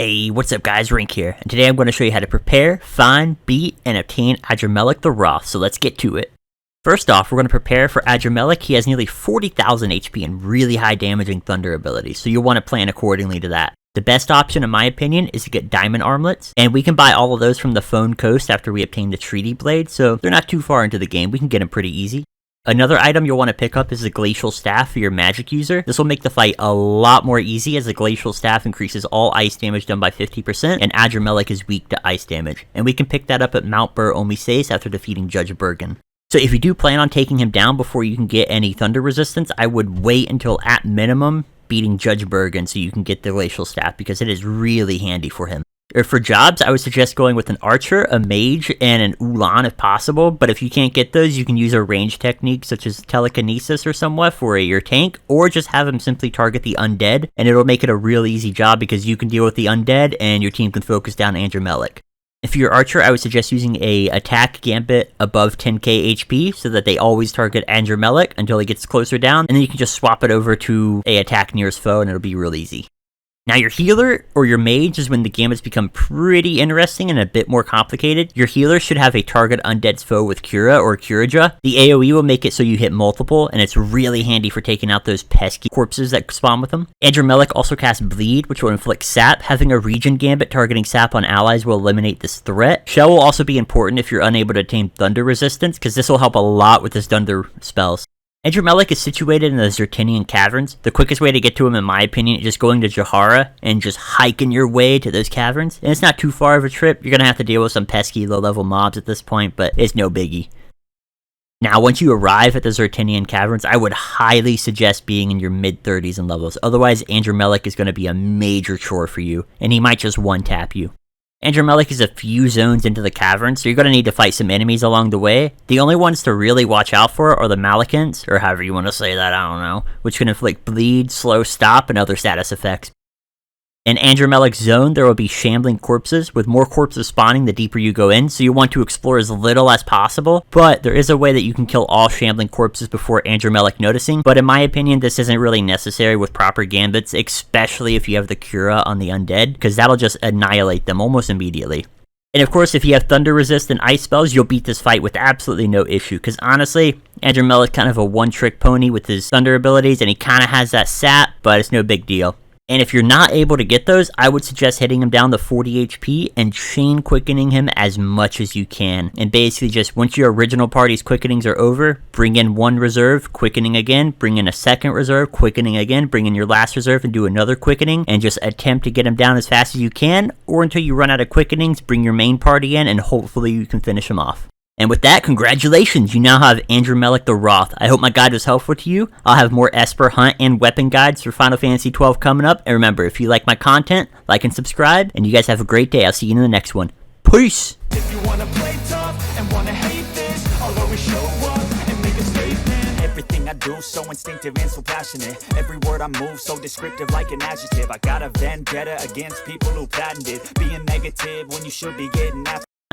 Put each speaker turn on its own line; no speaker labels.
Hey, what's up guys, Rink here, and today I'm going to show you how to prepare, find, beat, and obtain Adrammelech the Wroth, so let's get to it. First off, we're going to prepare for Adrammelech. He has nearly 40,000 HP and really high damaging thunder abilities, so you'll want to plan accordingly to that. The best option in my opinion is to get diamond armlets, and we can buy all of those from the Phone Coast after we obtain the Treaty Blade, so they're not too far into the game, we can get them pretty easy. Another item you'll want to pick up is the Glacial Staff for your magic user. This will make the fight a lot more easy as the Glacial Staff increases all ice damage done by 50%, and Adrammelech is weak to ice damage. And we can pick that up at Mount Burr Omisace after defeating Judge Bergen. So if you do plan on taking him down before you can get any thunder resistance, I would wait until at minimum beating Judge Bergen so you can get the Glacial Staff, because it is really handy for him. For jobs, I would suggest going with an archer, a mage, and an ulan if possible, but if you can't get those, you can use a range technique such as telekinesis or somewhat for your tank, or just have him simply target the undead, and it'll make it a real easy job because you can deal with the undead and your team can focus down Adrammelech. If you're archer, I would suggest using a attack gambit above 10k HP so that they always target Adrammelech until he gets closer down, and then you can just swap it over to a attack nearest foe and it'll be real easy. Now your healer or your mage is when the gambits become pretty interesting and a bit more complicated. Your healer should have a target undead's foe with Cura or Curaja. The AoE will make it so you hit multiple, and it's really handy for taking out those pesky corpses that spawn with them. Adrammelech also casts Bleed, which will inflict sap. Having a regen gambit targeting sap on allies will eliminate this threat. Shell will also be important if you're unable to attain thunder resistance, because this will help a lot with his thunder spells. Adrammelech is situated in the Zertinian caverns. The quickest way to get to him, in my opinion, is just going to Jahara and just hiking your way to those caverns. And it's not too far of a trip. You're going to have to deal with some pesky low-level mobs at this point, but it's no biggie. Now, once you arrive at the Zertinian caverns, I would highly suggest being in your mid-30s in levels. Otherwise, Adrammelech is going to be a major chore for you, and he might just one-tap you. Adrammelech is a few zones into the cavern, so you're going to need to fight some enemies along the way. The only ones to really watch out for are the Malikins, or however you want to say that, I don't know, which can inflict bleed, slow stop, and other status effects. In Adrammelech's zone, there will be shambling corpses, with more corpses spawning the deeper you go in, so you want to explore as little as possible, but there is a way that you can kill all shambling corpses before Adrammelech noticing, but in my opinion, this isn't really necessary with proper gambits, especially if you have the Cura on the undead, because that'll just annihilate them almost immediately. And of course, if you have thunder resist and ice spells, you'll beat this fight with absolutely no issue, because honestly, Adrammelech's kind of a one-trick pony with his thunder abilities, and he kind of has that sap, but it's no big deal. And if you're not able to get those, I would suggest hitting him down to 40 HP and chain quickening him as much as you can. And basically just once your original party's quickenings are over, bring in one reserve, quickening again, bring in a second reserve, quickening again, bring in your last reserve and do another quickening, and just attempt to get him down as fast as you can, or until you run out of quickenings, bring your main party in and hopefully you can finish him off. And with that, congratulations, you now have Adrammelech the Wroth. I hope my guide was helpful to you. I'll have more Esper hunt and weapon guides for Final Fantasy XII coming up. And remember, if you like my content, like and subscribe. And you guys have a great day. I'll see you in the next one. Peace!
If you wanna play tough and wanna hate this, I'll always show up and make a statement. Everything I do so instinctive and so passionate. Every word I move so descriptive like an adjective. I got a vendetta against people who patented being negative when you should be getting after